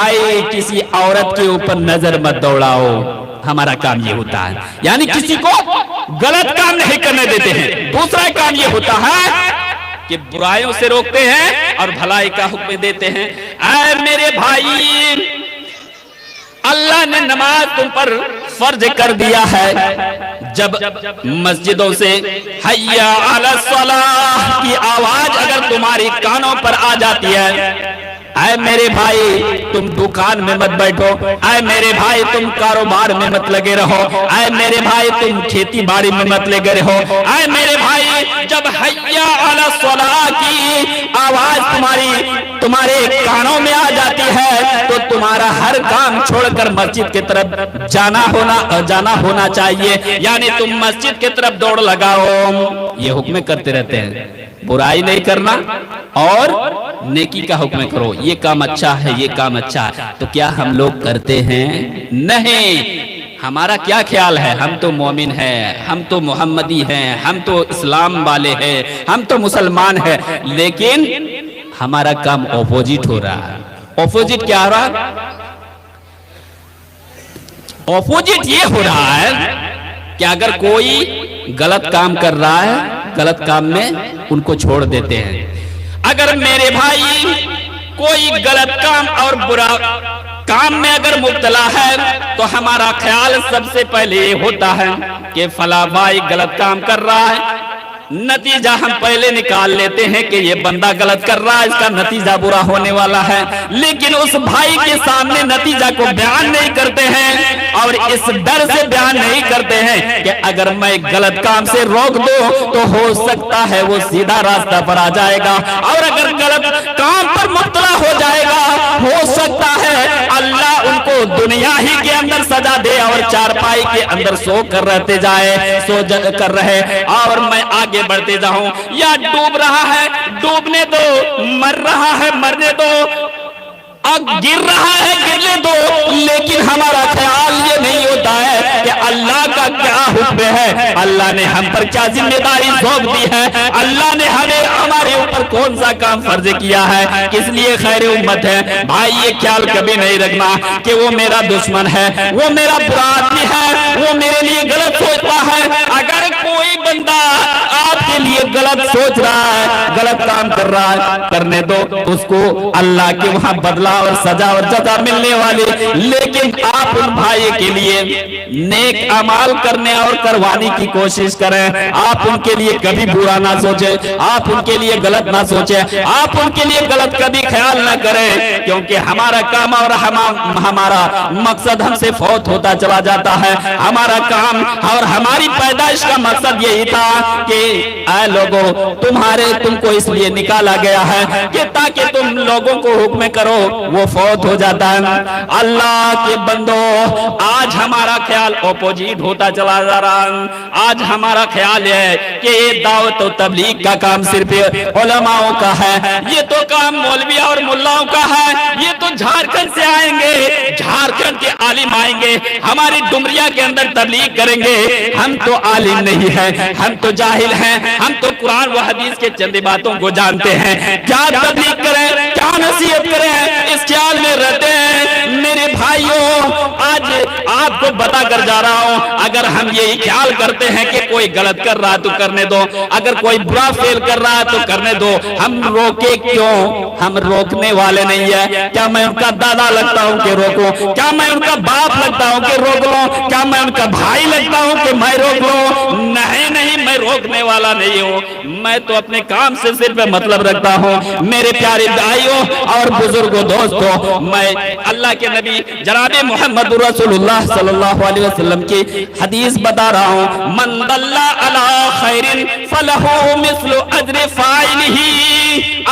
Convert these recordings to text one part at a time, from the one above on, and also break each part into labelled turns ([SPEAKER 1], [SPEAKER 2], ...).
[SPEAKER 1] بھائی کسی عورت کے اوپر نظر مت دوڑاؤ، ہمارا کام یہ ہوتا ہے، یعنی کسی کو غلط کام نہیں کرنے دیتے ہیں۔ دوسرا کام یہ ہوتا ہے کہ برائیوں سے روکتے ہیں اور بھلائی کا حکم دیتے ہیں۔ اے میرے بھائی، اللہ نے نماز تم پر فرض کر دیا ہے، جب مسجدوں سے حیا علی الصلاۃ کی آواز اگر تمہاری کانوں پر آ جاتی ہے، اے میرے بھائی تم دکان میں مت بیٹھو، اے میرے بھائی تم کاروبار میں مت لگے رہو، اے میرے بھائی تم کھیتی باڑی میں مت لگے رہو، اے میرے بھائی جب حیا علی الصلاۃ کی آواز تمہارے کانوں میں آ جاتی ہے تو تمہارا ہر کام چھوڑ کر مسجد کی طرف جانا ہونا چاہیے، یعنی تم مسجد کی طرف دوڑ لگاؤ۔ یہ حکم کرتے رہتے ہیں، برائی نہیں کرنا اور نیکی کا حکم کرو، یہ کام اچھا ہے، یہ کام اچھا ہے۔ تو کیا ہم لوگ کرتے ہیں؟ نہیں۔ ہمارا کیا خیال ہے؟ ہم تو مومن ہیں، ہم تو محمدی ہیں، ہم تو اسلام والے ہیں، ہم تو مسلمان ہیں، لیکن ہمارا کام اپوزٹ ہو رہا ہے۔ اپوزٹ کیا ہو رہا ہے؟ اپوزٹ یہ ہو رہا ہے کہ اگر کوئی غلط کام کر رہا ہے، غلط کام میں ان کو چھوڑ دیتے ہیں۔ اگر میرے بھائی کوئی غلط کام اور برا کام میں اگر مبتلا ہے تو ہمارا خیال سب سے پہلے یہ ہوتا ہے کہ فلاں بھائی غلط کام کر رہا ہے، نتیجہ ہم پہلے نکال لیتے ہیں کہ یہ بندہ غلط کر رہا ہے، اس کا نتیجہ برا ہونے والا ہے، لیکن اس بھائی کے سامنے نتیجہ کو بیان نہیں کرتے ہیں اور اس ڈر سے بیان نہیں کرتے ہیں کہ اگر میں غلط کام سے روک دوں تو ہو سکتا ہے وہ سیدھا راستہ پر آ جائے گا، اور اگر غلط کام پر مبتلا ہو جائے گا ہو سکتا ہے اللہ ان کو دنیا ہی کے اندر سزا دے اور چارپائی کے اندر سو کر رہے اور میں آگے بڑھتے جاؤں، یا ڈوب رہا ہے ڈوبنے دو، مر رہا ہے مرنے دو، گر رہا ہے گرنے دو، لیکن ہمارا خیال یہ نہیں ہوتا ہے کہ اللہ کا کیا حکم ہے، اللہ نے ہم پر کیا ذمہ داری سونپ دی ہے، اللہ نے ہمارے اوپر کون سا کام فرض کیا ہے، کس لیے خیر امت ہے۔ بھائی یہ خیال کبھی نہیں رکھنا کہ وہ میرا دشمن ہے، وہ میرا برا آدمی ہے، وہ میرے لیے غلط سوچتا ہے۔ اگر کوئی بندہ آپ کے لیے غلط سوچ رہا ہے، غلط کام کر رہا ہے، کرنے دو، اس کو اللہ کے وہاں بدلہ اور سزا اور جزا ملنے والی، لیکن آپ ان بھائی کے لیے نیک اعمال کرنے اور کروانے کی کوشش کریں۔ آپ ان کے لیے کبھی برا نہ سوچیں، آپ ان کے لیے غلط نہ سوچیں، آپ ان کے لیے غلط کبھی خیال نہ کریں، کیونکہ ہمارا کام اور ہمارا مقصد ہم سے فوت ہوتا چلا جاتا ہے۔ ہمارا کام اور ہماری پیدائش کا مقصد یہی تھا کہ اے لوگوں تم کو اس لیے نکالا گیا ہے کہ تاکہ تم لوگوں کو حکم کرو، وہ فوت ہو جاتا ہے۔ اللہ کے بندو آج ہمارا خیال اپوزٹ ہوتا چلا جا رہا ہے۔ آج ہمارا خیال ہے کہ یہ دعوت و تبلیغ کا کام صرف علماءوں کا ہے، یہ تو کام مولوی اور ملاؤں کا ہے، یہ تو جھارکھنڈ سے آئیں گے، جھارکھنڈ کے عالم آئیں گے ہماری ڈمریا کے اندر تبلیغ کریں گے۔ ہم تو عالم نہیں ہیں، ہم تو جاہل ہیں، ہم تو قرآن و حدیث کے چند باتوں کو جانتے ہیں، کیا تبلیغ کریں، کیا نصیحت کریں، اس خیال میں رہتے ہیں۔ میرے بھائیوں آج آپ کو بتا کر جا رہا ہوں، اگر ہم یہی خیال کرتے ہیں کہ کوئی غلط کر رہا تو کرنے دو، اگر کوئی برا فیل کر رہا تو کرنے دو، ہم روکے کیوں؟ ہم روکنے والے نہیں ہیں۔ کیا میں ان کا دادا لگتا ہوں کہ روکوں؟ کیا میں ان کا باپ لگتا ہوں کہ روک لوں؟ کیا میں ان کا بھائی لگتا ہوں کہ میں روک لوں؟ نہیں، میں روکنے والا نہیں ہوں، میں تو اپنے کام سے صرف مطلب رکھتا ہوں۔ میرے پیارے بھائیوں اور بزرگوں دوستوں، میں اللہ کے نبی جناب محمد رسول اللہ صلی اللہ علیہ وسلم کی حدیث بتا رہا ہوں، من دل علی خیر فلہ مثل اجر فاعلہ۔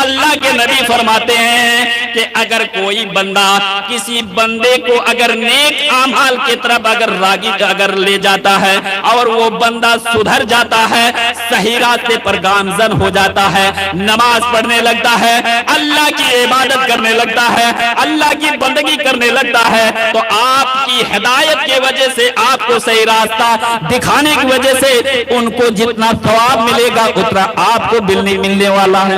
[SPEAKER 1] اللہ کے نبی فرماتے ہیں کہ اگر کوئی بندہ کسی بندے کو اگر نیک اعمال کی طرف اگر لے جاتا ہے اور وہ بندہ سدھر جاتا ہے، صحیح راستے پر گامزن ہو جاتا ہے، نماز پڑھنے لگتا ہے، اللہ کی عبادت کرنے لگتا ہے، اللہ کی بندگی کرنے لگتا ہے، تو آپ کی ہدایت کی وجہ سے، آپ کو صحیح راستہ دکھانے کی وجہ سے ان کو جتنا ثواب ملے گا اتنا آپ کو بھی ملنے والا ہے۔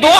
[SPEAKER 1] 2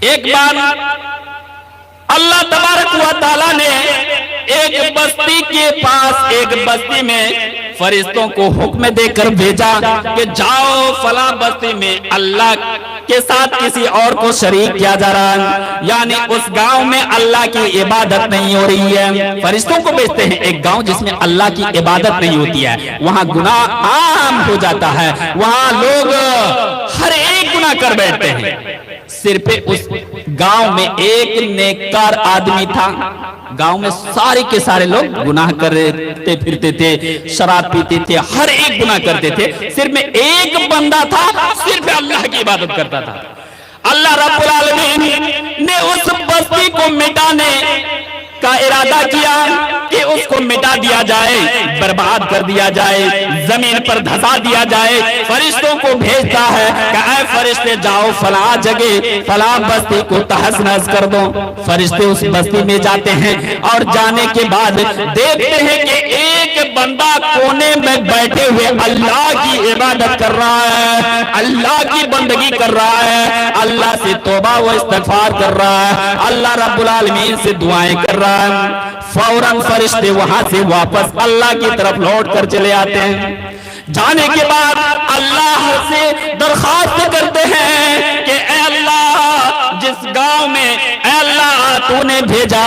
[SPEAKER 1] ایک بار اللہ تبارک و تعالیٰ نے ایک بستی کے پاس، ایک بستی میں فرشتوں کو حکم دے کر بھیجا کہ جاؤ فلاں بستی میں اللہ کے ساتھ کسی اور کو شریک کیا جا رہا ہے، یعنی اس گاؤں میں اللہ کی عبادت نہیں ہو رہی ہے۔ فرشتوں کو بھیجتے ہیں ایک گاؤں جس میں اللہ کی عبادت نہیں ہوتی ہے، وہاں گناہ عام ہو جاتا ہے، وہاں لوگ ہر ایک گناہ کر بیٹھتے ہیں۔ صرف اس گاؤں میں ایک نیککار آدمی تھا، گاؤں میں سارے کے سارے لوگ گناہ کرتے پھرتے تھے، شراب پیتے تھے، ہر ایک گناہ کرتے تھے، صرف میں ایک بندہ تھا صرف اللہ کی عبادت کرتا تھا۔ اللہ رب العالمین نے اس بستی کو مٹانے کا ارادہ کیا کہ اس کو مٹا دیا جائے، برباد کر دیا جائے، زمین پر دھسا دیا جائے۔ فرشتوں کو بھیجتا ہے کہ اے فرشتے جاؤ فلاں جگہ فلاں بستی کو تہس نہس کر دو۔ فرشتے اس بستی میں جاتے ہیں اور جانے کے بعد دیکھتے ہیں کہ ایک بندہ کونے میں بیٹھے ہوئے اللہ کی عبادت کر رہا ہے، اللہ کی بندگی کر رہا ہے، اللہ سے توبہ و استغفار کر رہا ہے، اللہ رب العالمین سے دعائیں کر رہا ہے۔ فوراً فرشتے وہاں سے واپس اللہ کی طرف لوٹ کر چلے آتے ہیں۔ جانے کے بعد اللہ سے درخواست کرتے ہیں کہ اے اللہ، جس گاؤں میں اے اللہ تو نے بھیجا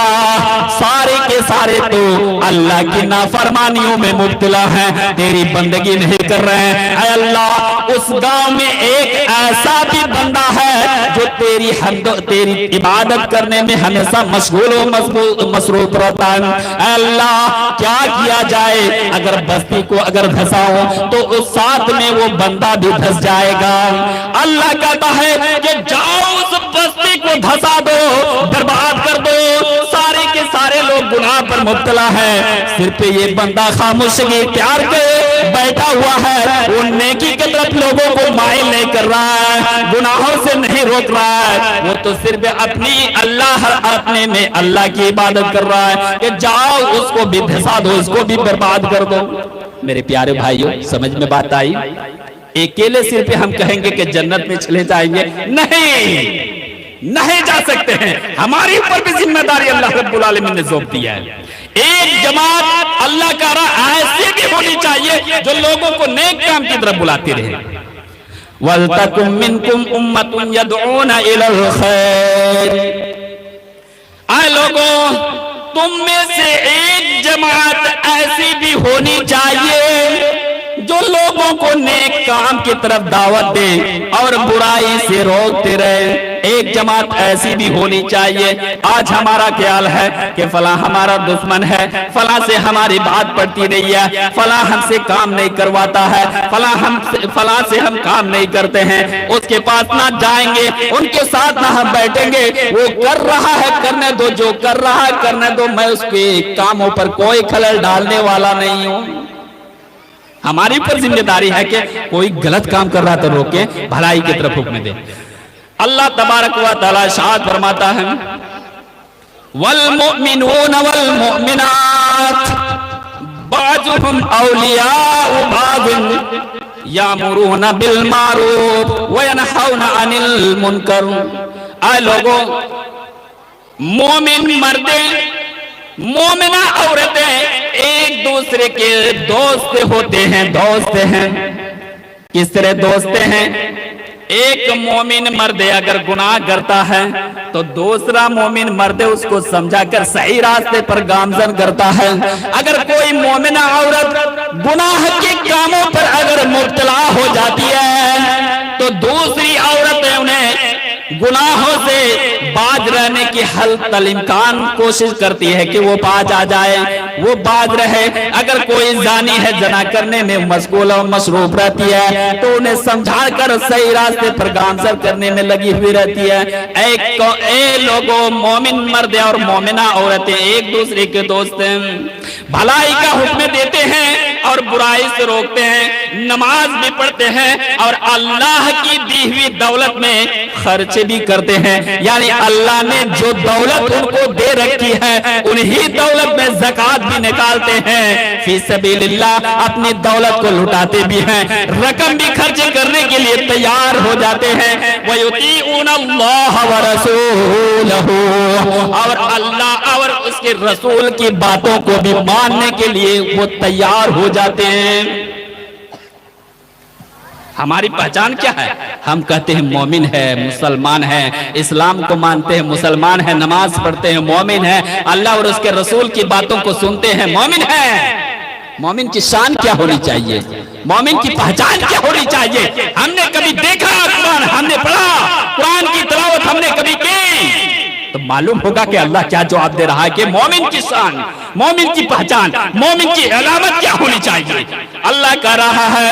[SPEAKER 1] سارے کے سارے تو اللہ کی نافرمانیوں میں مبتلا ہیں، تیری بندگی نہیں کر رہے ہیں۔ اے اللہ، اس گاؤں میں ایک ایسا بھی بندہ ہے جو تیری عبادت کرنے میں ہمیشہ مشغول و مصروف رہتا ہے۔ اے اللہ، کیا کیا جائے؟ اگر بستی کو اگر دھساؤ تو اس ساتھ میں وہ بندہ بھی دھس جائے گا۔ اللہ کہتا ہے کہ جاؤ اس بستی کو دھسا دو، برباد کر دو، سارے کے سارے لوگ گناہ پر مبتلا ہے، صرف یہ بندہ خاموشی اختیار کے بیٹھا ہوا ہے، وہ نیکی کی طرف لوگوں کو مائل نہیں کر رہا ہے، گناہوں سے نہیں روک رہا ہے، وہ تو صرف اپنے میں اللہ کی عبادت کر رہا ہے کہ جاؤ اس کو بھی دھسا دو، اس کو بھی برباد کر دو۔ میرے پیارے بھائیوں، سمجھ میں بات آئی؟ اکیلے صرف ہم کہیں گے کہ جنت میں چلے جائیں گے، نہیں جا سکتے ہیں، ہماری اوپر بھی ذمہ داری اللہ رب العالمین نے سونپ دیا ہے۔ ایک جماعت اللہ کا راہ ایسی بھی ہونی چاہیے جو لوگوں کو نیک کام کی طرف بلاتی رہے۔ وَلْتَكُمْ مِنْكُمْ أُمَّةٌ يَدْعُونَ إِلَى الْخَيْرِ، اے لوگوں، تم میں سے ایک جماعت ایسی بھی ہونی چاہیے جو لوگوں کو نیک کام کی طرف دعوت دے اور برائی سے روکتے رہے۔ ایک جماعت ایسی بھی ہونی چاہیے۔ آج ہمارا خیال ہے کہ فلاں ہمارا دشمن ہے، فلاں سے ہماری بات پڑتی نہیں ہے، فلاں ہم سے کام نہیں کرواتا ہے، فلاں سے ہم کام نہیں کرتے ہیں، اس کے پاس نہ جائیں گے، ان کے ساتھ نہ ہم بیٹھیں گے، وہ کر رہا ہے کرنے دو، جو کر رہا ہے کرنے دو، میں اس کے کاموں پر کوئی خلل ڈالنے والا نہیں ہوں۔ ہماری پر ذمہ داری ہے کہ کوئی غلط کام کر رہا تو روکے، بھلائی کی طرف حکم دے۔ اللہ تبارک و تعالی ارشاد فرماتا ہے والمؤمنون والمؤمنات بعضهم اولیاء بعض یامرون بالمعروف وینہون عن المنکر۔ اے لوگوں، مومن مردیں مومنہ عورتیں ایک دوسرے کے دوست ہوتے ہیں، دوست ہیں۔ کس طرح دوست ہیں؟ ایک مومن مرد اگر گناہ کرتا ہے تو دوسرا مومن مرد اس کو سمجھا کر صحیح راستے پر گامزن کرتا ہے۔ اگر کوئی مومنہ عورت گناہ کے کاموں پر اگر مبتلا ہو جاتی ہے تو دوسری عورتیں انہیں گناہوں سے باز رہنے کی حل الامکان کوشش کرتی ہے کہ وہ باز آ جائے، وہ باز رہے۔ اگر کوئی زانی ہے، زنا کرنے میں مشغول و مصروف رہتی ہے تو انہیں سمجھا کر صحیح راستے پر گامزن کرنے میں لگی ہوئی رہتی ہے۔ اے لوگوں، مومن مرد اور مومنہ عورتیں ایک دوسرے کے دوست ہیں، بھلائی کا حکم دیتے ہیں، اور برائی سے روکتے ہیں، نماز بھی پڑھتے ہیں اور اللہ کی دی ہوئی دولت میں خرچ بھی کرتے ہیں، یعنی اللہ نے جو دولت ان کو دے رکھی ہے انہی دولت میں زکوٰۃ بھی نکالتے ہیں، فی سبیل اللہ اپنی دولت کو لٹاتے بھی ہیں، رقم بھی خرچ کرنے کے لیے تیار ہو جاتے ہیں، وَيُطِيعُونَ اللَّهَ وَرَسُولَهُ، اور اللہ اور اس کے رسول کی باتوں کو بھی ماننے کے لیے وہ تیار ہو جاتے ہیں۔ ہماری پہچان کیا ہے؟ ہم کہتے ہیں مومن ہے، مسلمان ہے، اسلام کو مانتے ہیں، مسلمان ہے، نماز پڑھتے ہیں، مومن ہے، اللہ اور اس کے رسول کی باتوں کو سنتے ہیں، مومن ہے۔ مومن کی شان کیا ہونی چاہیے؟ مومن کی پہچان کیا ہونی چاہیے؟ ہم نے کبھی دیکھا قرآن، ہم نے پڑھا قرآن کی تلاوت ہم نے کبھی کی، تو معلوم ہوگا کہ اللہ کیا جواب دے رہا ہے کہ مومن کی شان، مومن کی پہچان، مومن کی علامت کیا ہونی چاہیے۔ اللہ کہہ رہا ہے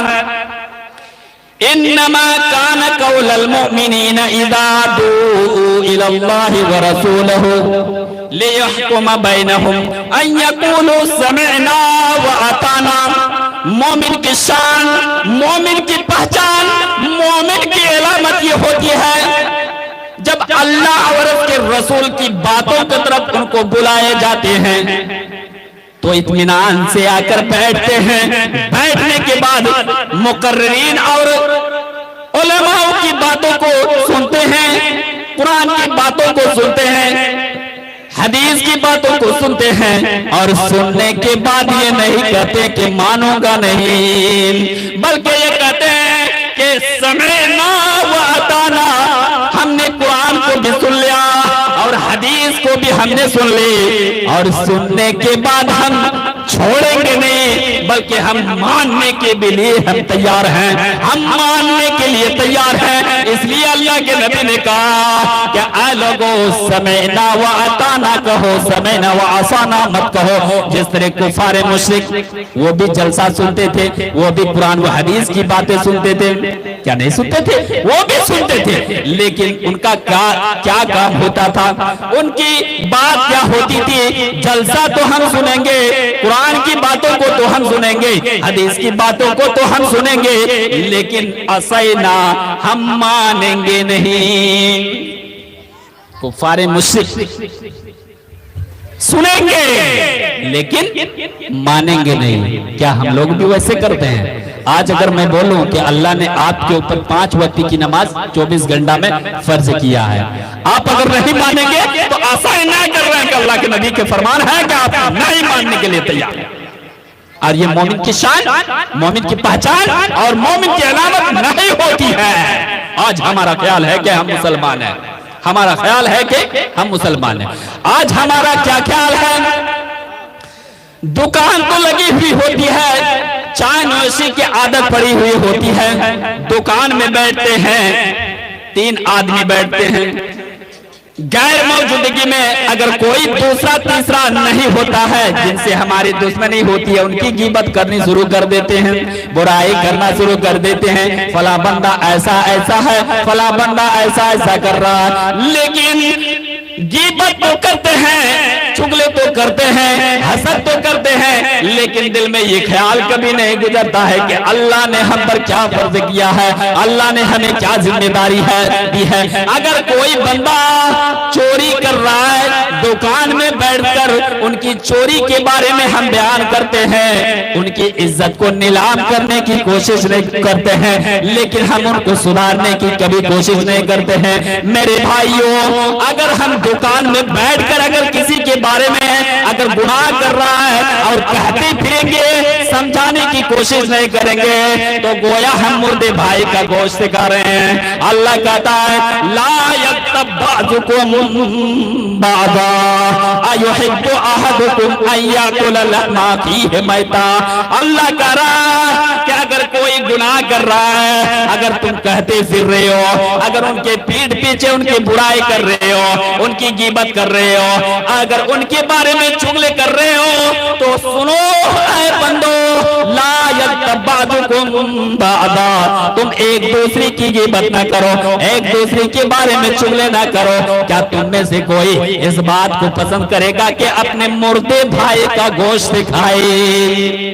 [SPEAKER 1] انما كان قول المؤمنين اذا دعوا الى الله ورسوله ليحكم بينهم ان يقولوا سمعنا واطعنا۔ مومن کی شان، مومن کی پہچان، مومن کی علامت یہ ہوتی ہے جب اللہ اور اس کے رسول کی باتوں کی طرف ان کو بلائے جاتے ہیں تو اطمینان سے آ کر بیٹھتے ہیں، بیٹھنے کے بعد مقررین اور علماء کی باتوں کو سنتے ہیں، قرآن کی باتوں کو سنتے ہیں، حدیث کی باتوں کو سنتے ہیں، اور سننے کے بعد یہ نہیں کہتے کہ مانوں گا نہیں، بلکہ یہ کہتے ہیں کہ سمعنا واطعنا، ہم نے قرآن کو بھی سن لیا اور حدیث کو بھی ہم نے سن لی، اور سننے کے بعد ہم چھوڑیں گے نہیں بلکہ ہم ماننے کے لیے ہم تیار ہیں، ہم ماننے کے لیے تیار ہیں۔ اس لیے اللہ کے نبی نے کہا کہ اے لوگو سمعنا واطعنا کہو، سمعنا وعصانا مت کہو۔ جس طرح کفار مشرک وہ بھی جلسہ سنتے تھے، وہ بھی قرآن و حدیث کی باتیں سنتے تھے، کیا نہیں سنتے تھے؟ وہ بھی سنتے تھے، لیکن ان کا کیا کام ہوتا تھا؟ ان کی بات کیا ہوتی تھی؟ جلسہ تو ہم سنیں گے، قرآن کی باتوں کو تو ہم سنیں گے، حدیث کی باتوں کو تو ہم سنیں گے، لیکن اسینا ہم مانیں گے نہیں۔ کفار مشرک سنیں گے لیکن مانیں گے نہیں۔ کیا ہم لوگ بھی ویسے کرتے ہیں؟ آج اگر میں بولوں کہ اللہ نے آپ کے اوپر 5 وقت کی نماز 24 گھنٹہ میں فرض کیا ہے، آپ اگر نہیں مانیں گے تو ایسا ہی نہ کر رہے ہیں کہ اللہ کے نبی کے فرمان ہے کہ آپ نہیں ماننے کے لیے تیار ہیں۔ اور یہ مومن کی شان، مومن کی پہچان اور مومن کی علامت نہیں ہوتی ہے۔ آج ہمارا خیال ہے کہ ہم مسلمان ہیں، ہمارا خیال ہے کہ ہم مسلمان ہیں۔ آج ہمارا کیا خیال ہے؟ دکان تو لگی ہوئی ہوتی ہے، چائے نوشی کی عادت پڑی ہوئی ہوتی ہے، دکان میں بیٹھتے ہیں، 3 آدمی بیٹھتے ہیں، غیر موجودگی میں اگر کوئی دوسرا تیسرا نہیں ہوتا ہے جن سے ہماری دشمنی ہوتی ہے، ان کی غیبت کرنی شروع کر دیتے ہیں، برائی کرنا شروع کر دیتے ہیں، فلاں بندہ ایسا ایسا ہے، فلاں بندہ ایسا ایسا کر رہا ہے، لیکن غیبت تو کرتے ہیں، چغلے تو کرتے ہیں، حسد تو کرتے ہیں، لیکن دل میں یہ خیال کبھی نہیں گزرتا ہے کہ اللہ نے ہم پر کیا فرض کیا ہے، اللہ نے ہمیں کیا ذمہ داری دی ہے۔ اگر کوئی بندہ چوری کر رہا ہے، دکان میں بیٹھ کر ان کی چوری کے بارے میں ہم بیان کرتے ہیں، ان کی عزت کو نیلام کرنے کی کوشش نہیں کرتے ہیں، لیکن ہم ان کو سدھارنے کی کبھی کوشش نہیں کرتے ہیں۔ میرے بھائیوں، اگر ہم دکان میں بیٹھ کر اگر کسی کے بارے میں اگر گناہ کر رہا ہے اور کہتے پھریں گے، سمجھانے کی کوشش نہیں کریں گے، تو گویا ہم مردے بھائی کا گوشت کھا رہے ہیں۔ اللہ کہتا ہے لا یغتب بعضکم بعضا ایحب احدکم ان یاکل لحم اخیہ میتا۔ اللہ کہہ رہا ہے کہ اگر کوئی گناہ کر رہا ہے، اگر تم کہتے پھر رہے ہو، اگر ان کے پیٹھ پیچھے ان کی برائی کر رہے ہو، ان کی غیبت کر رہے ہو، اگر ان کے بارے میں چغلے کر رہے ہو، تو سنو اے بندو، لا یغتب بعضکم بعضا، تم ایک دوسرے کی غیبت نہ کرو، ایک دوسرے کے بارے میں چغلے نہ کرو۔ کیا تم میں سے کوئی اس بات کو پسند کرے گا کہ اپنے مردے بھائی کا گوشت کھائے؟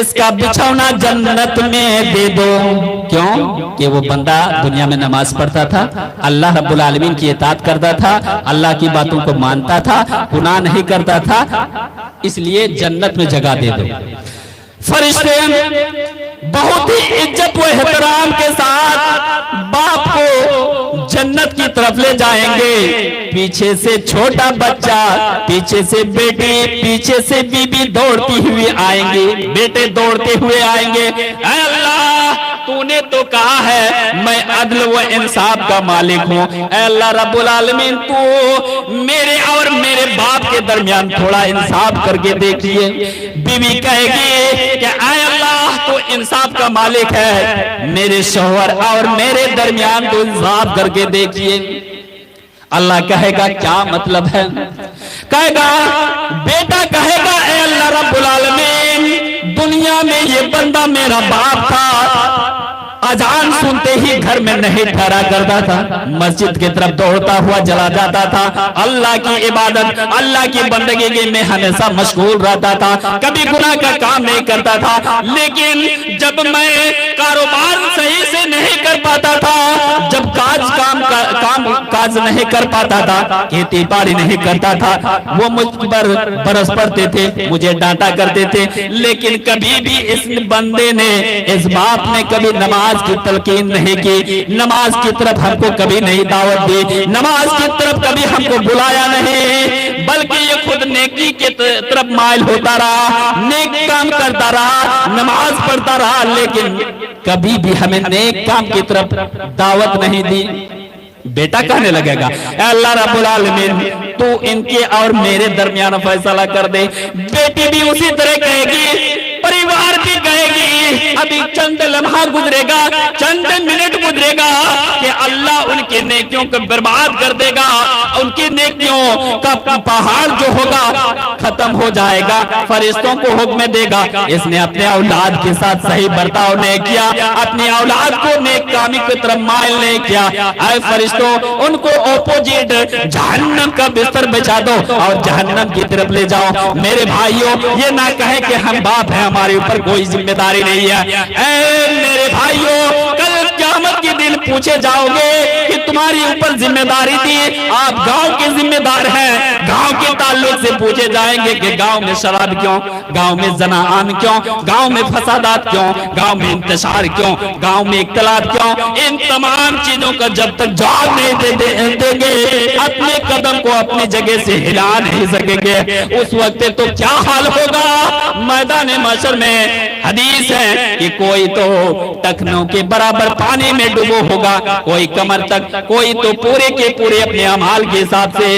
[SPEAKER 1] اس کا بچھونا جنت میں دے دو۔ کیوں کہ وہ بندہ دنیا میں نماز پڑھتا تھا، اللہ رب العالمین کی اطاعت کرتا تھا، اللہ کی باتوں کو مانتا تھا، گناہ نہیں کرتا تھا، اس لیے جنت میں جگہ دے دو۔ فرشتے بہت ہی عزت و احترام کے ساتھ باپ کو جنت کی طرف لے جائیں گے۔ پیچھے سے چھوٹا بچہ، پیچھے سے بیٹی، پیچھے سے بیوی دوڑتی ہوئی آئیں گے، بیٹے دوڑتے ہوئے آئیں گے۔ اے اللہ تو نے تو کہا ہے میں عدل و انصاف کا مالک ہوں، اے اللہ رب العالمین تو میرے اور میرے باپ کے درمیان تھوڑا انصاف کر کے دیکھیے۔ بیوی کہے گی کہ اے اللہ تو انصاف کا مالک ہے، میرے شوہر اور میرے درمیان تو انصاف کر کے دیکھیے۔ اللہ کہے گا کیا مطلب ہے؟ کہے گا بیٹا کہے گا اے اللہ رب العالمین دنیا میں یہ بندہ میرا باپ تھا، اذان سنتے ہی گھر میں نہیں ٹھہرا کرتا تھا، مسجد کی طرف دوڑتا ہوا چلا جاتا تھا، اللہ کی عبادت اللہ کی بندگی میں ہمیشہ مشغول رہتا تھا، کبھی گناہ کا کام نہیں کرتا تھا۔ لیکن جب میں کاروبار صحیح سے نہیں کر پاتا تھا، جب کاج نہیں کر پاتا تھا، کھیتی باڑی نہیں کرتا تھا، وہ مجھ پر برس پڑتے تھے، مجھے ڈانٹا کرتے تھے، لیکن کبھی بھی اس بندے نے، اس باپ نے کبھی نماز کی تلقین نہیں کی، نماز کی طرف ہم کو کبھی نہیں دعوت دی، نماز کی طرف کبھی ہم کو بلایا نہیں، بلکہ یہ خود نیکی کی طرف مائل ہوتا رہا، نیک کام کرتا رہا، نماز پڑھتا رہا، لیکن کبھی بھی ہمیں نیک کام کی طرف دعوت نہیں دی۔ بیٹا کہنے لگے گا اے اللہ رب العالمین تو ان کے اور میرے درمیان فیصلہ کر دے۔ بیٹی بھی اسی طرح کہے گی، پریوار بھی کہے گی، ابھی چند لمحہ گزرے گا، چند منٹ گزرے گا کہ اللہ ان کی نیکیوں کو برباد کر دے گا، ان کی نیکیوں کا پہاڑ جو ہوگا ختم ہو جائے گا، فرشتوں کو حکم دے گا اس نے اپنے اولاد کے ساتھ صحیح برتاؤ نہیں کیا، اپنی اولاد کو نیک کامی کی طرف مائل نہیں کیا، اے فرشتوں ان کو اپوزٹ جہنم کا بستر بچھا دو اور جہنم کی طرف لے جاؤ۔ میرے بھائیوں یہ نہ کہے کہ ہم باپ ہیں ہمارے اوپر کوئی ذمہ داری نہیں ہے، اے میرے بھائیوں کل قیامت کے دن پوچھے جاؤ گے کہ تمہاری اوپر ذمہ داری تھی، آپ گاؤں کے ذمہ دار ہیں، گاؤں کے تعلق سے پوچھے جائیں گے کہ گاؤں میں شراب کیوں، گاؤں میں زنا عام کیوں، گاؤں میں فسادات کیوں، گاؤں میں انتشار کیوں، گاؤں میں اختلاط کیوں۔ ان تمام چیزوں کا جب تک جواب نہیں دیں گے اپنے قدم کو اپنی جگہ سے ہلا نہیں سکیں گے، اس وقت تو کیا حال ہوگا؟ میدان محشر میں حدیث ہے کہ کوئی تو ٹخنوں کے برابر پانی میں ڈوبو ہوگا، کوئی کمر تک، کوئی تو پورے کے پورے اپنے اعمال کے حساب سے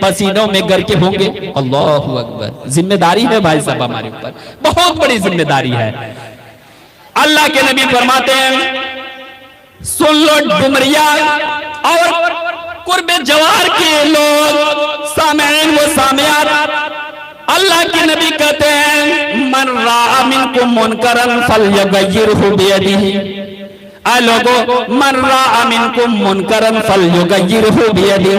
[SPEAKER 1] پسینوں میں گر کے ہوں گے۔ اللہ اکبر، ذمہ داری ہے بھائی صاحب ہمارے اوپر، بہت بڑی ذمہ داری ہے۔ اللہ کے نبی فرماتے ہیں سن لو ڈمریا اور قرب جوار کے لوگ، سامعین و سامعات، اللہ کے نبی کہتے ہیں من راء منکم منکرا فلیغیرہ بیدہ، اے لوگو من راء منکم منکرا فلیغیرہ بیدہ،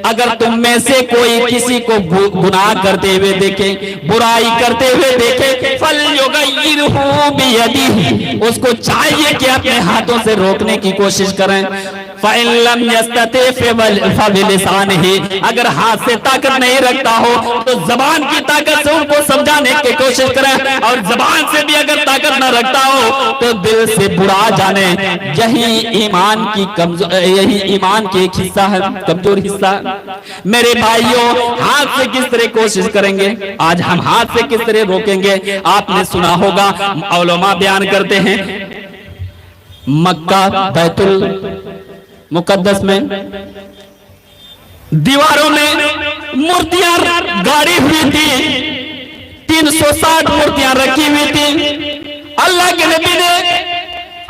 [SPEAKER 1] اگر تم میں سے کوئی کسی کو گناہ کرتے ہوئے دیکھے، برائی کرتے ہوئے دیکھے، فلیغیرہ بیدہ، اس کو چاہیے کہ اپنے ہاتھوں سے روکنے کی کوشش کریں۔ فَإِن لَمْ يَسْتَطِعْ فَبِلِسَانِهِ، اگر ہاتھ سے طاقت نہیں رکھتا ہو تو زبان کی طاقت سے ان کو سمجھانے کی کوشش کریں، اور زبان سے بھی اگر طاقت نہ رکھتا ہو تو دل سے برا جانے۔ یہی ایمان کی ایک حصہ ہے، کمزور حصہ۔ میرے بھائیوں ہاتھ سے کس طرح کوشش کریں گے؟ آج ہم ہاتھ سے کس طرح روکیں گے؟ آپ نے سنا ہوگا علماء بیان کرتے ہیں مکہ بیت مقدس میں دیواروں میں مورتیاں گاڑی ہوئی تھی، 360 مورتیاں رکھی ہوئی تھی۔ اللہ کے نبی نے